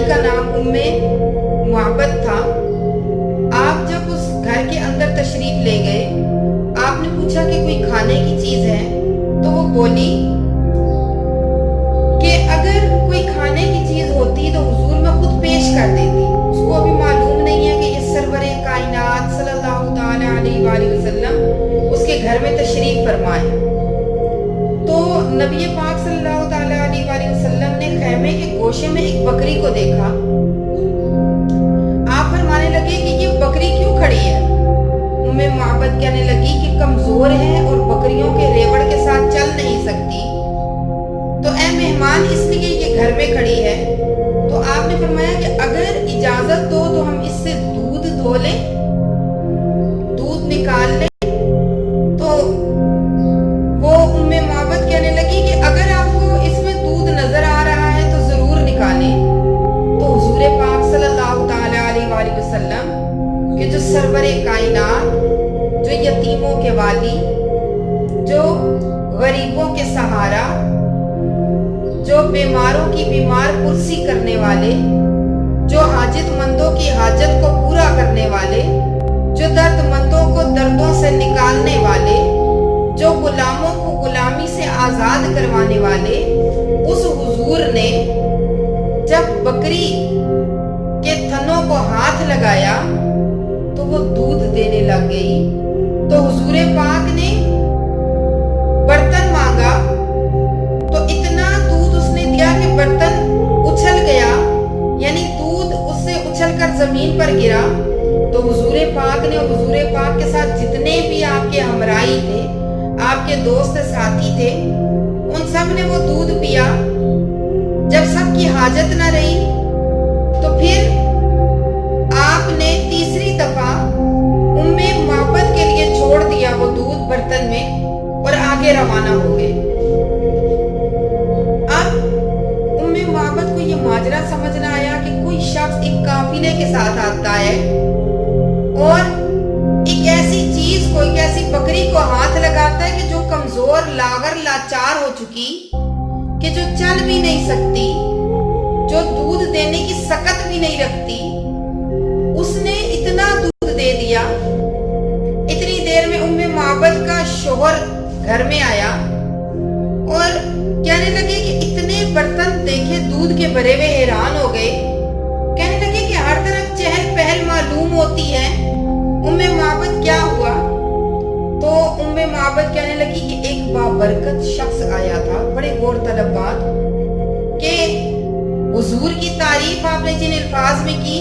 का नाम उम्मे मुहब्बत था। आप जब उस घर के अंदर तशरीफ ले गए, आपने पूछा कि कोई खाने की चीज है, तो वो बोली कि अगर कोई खाने की चीज होती तो हुजूर में खुद पेश कर देती। उसको अभी मालूम नहीं है कि ये सरवरे कायनात सल्लल्लाहु ताला अलैहि वसल्लम उसके घर में तशरीफ फरमाए। तो नबी पाक सल्लल्लाहु ताला अलैहि वसल्लम ने खैमे के गोशे में एक बकरी को देखा। आप फरमाने लगे कि ये बकरी क्यों खड़ी है? उम्मे मुहब्बत कहने लगी कि कमजोर है और बकरियों के रेवड़ के साथ चल नहीं सकती, तो ए मेहमान इसलिए ये घर में खड़ी है। तो आपने फरमाया कि अगर इजाजत दो तो हम इससे दूध धो लें, दूध निकाल लें। तो वो उम्मे मुहब्बत कहने लगी कि अगर आपको इसमें दूध नजर आ रहा है तो जरूर निकालें। तो हुजूर पाक सल्लल्लाहु ताला अलैहि वसल्लम कि जो सरवरे कायनात, जो यतीमों के वाली, जो गरीबों के सहारा, जो बीमारों की बीमार कुर्सी करने वाले, जो हाजतमंदों की हाजत को पूरा करने वाले, जो दर्दमंदों को दर्दों से निकालने वाले, जो गुलामों को गुलामी से आजाद करवाने वाले, उस हुजूर ने जब बकरी के थनों को हाथ लगाया तो वो दूध देने लग गई। तो हुजूर पाक ने बर्तन मांगा तो इतना दूध उसने दिया कि बर्तन उछल गया, यानी दूध उससे उछलकर जमीन पर गिरा। तो हुजूर पाक ने, हुजूर पाक के साथ जितने भी आपके हमराई थे, आपके दोस्त साथी थे, उन सब ने वो दूध पिया। जब सबकी हाजत न रही तो फिर आपने तीसरी दफा उम्मे मुहब्बत के लिए छोड़ दिया वो दूध बर्तन में और आगे रवाना हो गए। अब उम्मे मुहब्बत को ये माजरा समझ ना आया कि कोई शख्स एक काफिले के साथ आता है और एक ऐसी चीज को, एक ऐसी बकरी को हाथ लगाता है कि जो कमजोर, लागर, लाचार हो चुकी, कि जो चल भी नहीं सकती, जो दूध देने की सकत भी नहीं रखती, उसने इतना दूध दे दिया। इतनी देर में उम्मे मुहब्बत का शोहर घर में आया और कहने लगे कि इतने बर्तन देखे दूध के भरे हुए, हैरान हो गए। कहने लगे कि हर तरफ चहल पहल मालूम होती है, उम्मे मुहब्बत क्या हुआ? तो उम्मे मुहब्बत कहने लगी कि एक बाबरकत शख्स आया था। बड़े गौर तलब बात कि हुजूर की तारीफ आपने जिन अल्फाज में की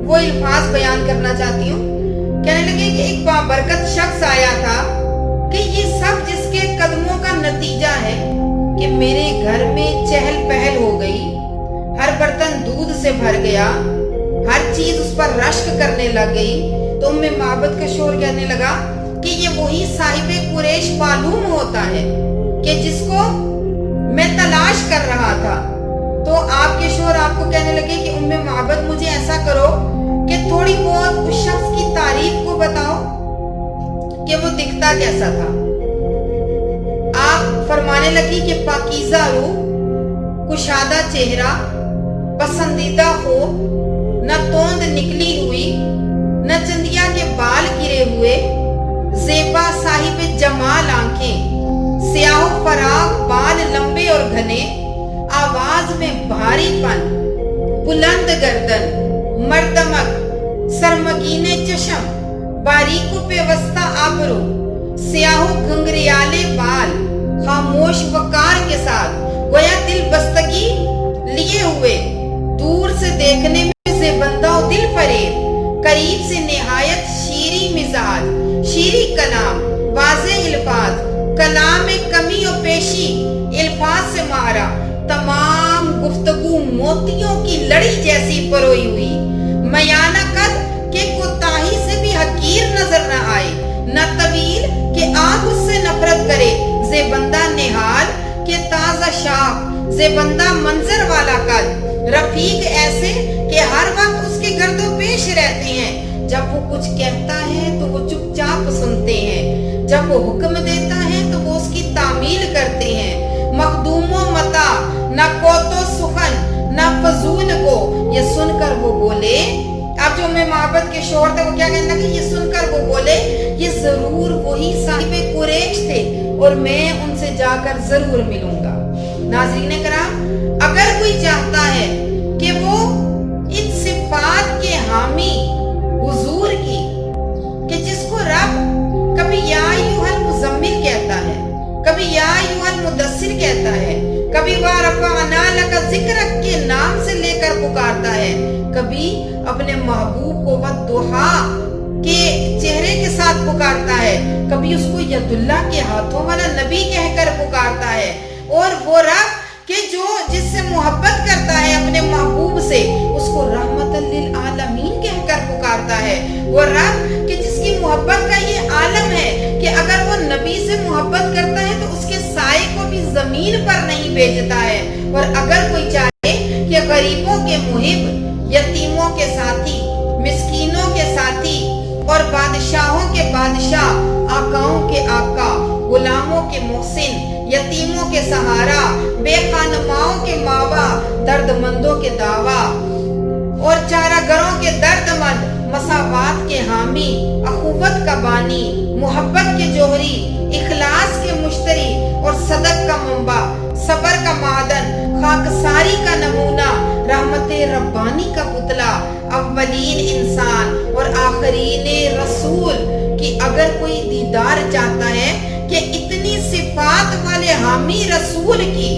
वो अल्फाज बयान करना चाहती हूँ। कहने लगे कि एक बाबरकत शख्स आया था कि ये सब जिसके कदमों का नतीजा है कि मेरे घर में चहल पहल हो गई, हर बर्तन दूध से भर गया, हर चीज उस पर रश्क करने लग गई। तो उम्मे मुहब्बत का शोर कहने लगा कि ये वही साहिबे कुरैश मालूम होता है कि जिसको मैं तलाश कर रहा था। तो आपके शोर आपको कहने लगे कि उम्मे मुहब्बत मुझे ऐसा करो कि थोड़ी बहुत उस शख्स की तारीफ को बताओ कि वो दिखता कैसा था। आप फरमाने लगी कि पाकीज़ा रूह, कुशादा चेहरा, पसंदीदा हो, न तोंद निकली हुई, न चंदिया के बाल गिरे हुए, ज़ेबा साहिब जमाल आंखें, स्याह फराग बाल लंबे और घने, आवाज में भारीपन, बुलंद गर्दन, मर्दमक, सरमगीने चश्म, बारीको पेवस्ता आबरू, स्याह घुंघरियाले बाल, खामोश वकार के साथ गोया दिल बस्तगी लिए हुए, दूर से देखने में से बंदा दिल फरेब, करीब से निहायत शीरी मिजाज, शीरी कलाम, वाज़े इल्फाज, कलाम में कमी और पेशी, इल्फाज से मारा, तमाम गुफ्तगू मोतियों की लड़ी जैसी परोई हुई, मयाना कद के कोताही से भी हकीर नजर न आए, न तवील के आग उससे नफरत करे, जे बंदा निहाल के ताजा शाख, जे बंदा मंजर वाला कद, रफीक ऐसे कि हर वक्त उसके गर्दो पेश रहते हैं। जब वो कुछ कहता है तो वो चुपचाप सुनते हैं, जब वो हुक्म देता है तो वो उसकी तामील करते हैं। मखदूमो मता न कोतो सुखन न फजूल को जो महबत के शोहर थे वो क्या कहने लगे, ये सुनकर वो बोले ये जरूर वही साहिबे कुरैश थे और मैं उनसे जाकर जरूर मिलूंगा। नाज़रीन कराम, अगर कोई चाहता है कि वो इन सिफात के हामी हुजूर की, कि जिसको रब कभी या अय्युहल मुज़म्मिल कहता है, कभी या अय्युहल मुदस्सिर कहता है, कभी वह रफ़अना लका ज़िक्रक के नाम से लेकर पुकारता है, कभी अपने महबूब को वद्दुहा के चेहरे के साथ पुकारता है, कभी उसको यदुल्लाह के हाथों वाला नबी कहकर पुकारता है। और वो रब कि जो जिससे मोहब्बत करता है अपने महबूब से, उसको रहमतल लिल आलमीन कहकर पुकारता है। वो रब कि जिसकी मोहब्बत का ये आलम है कि अगर वो नबी से मोहब्बत करता है तो उसके साए को भी जमीन पर नहीं भेजता है। और अगर कोई चाहे कि गरीबों के मुहिब, यतीमों के साथी, मिस्कीनों के साथी और बादशाहों के बादशाह, आकाओं के आका, गुलामों के मोहसिन, यतीमों के सहारा, बेखानमाओं के मावा, दर्दमंदों के दावा और चारागरों के दर्दमंद, मसावात के हामी, अखुवत का बानी, मोहब्बत के जोहरी, इखलास के मुश्तरी और सदक का मंबा, सबर का मादन, खाकसारी का नमूना, रहमत रब्बानी का पुतला, अव्वलीन इंसान और आखरीन रसूल कि अगर कोई दीदार चाहता है कि इतनी सिफात वाले हामी रसूल की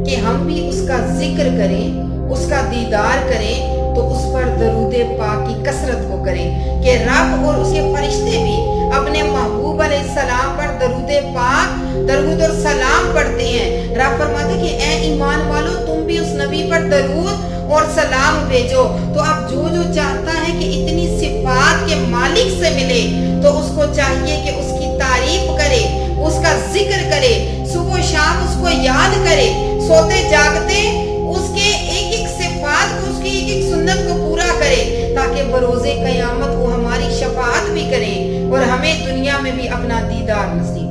कि हम भी उसका जिक्र करें, उसका दीदार करें, तो उस पर दरूदे पाक की कसरत को करें कि रब और उसके फरिश्ते भी अपने महबूब अलैहिस्सलाम पर दरूदे पाक, दरूद और सलाम पढ़ते हैं। रब फरमाते कि ए ईमान वालों, तुम भी उस नबी पर दरूद और सलाम भेजो। तो अब जो जो चाहता है कि इतनी सिफात के मालिक से मिले, तो उसको चाहिए कि उसकी तारीफ करे, उसका जिक्र करे, सुबह शाम उसको याद करे, सोते जागते उसके एक एक सिफात को, उसकी एक एक सुन्नत को पूरा करे, ताकि बरोज़े क़यामत वो हमारी शफाअत भी करे और हमें दुनिया में भी अपना दीदार नसीब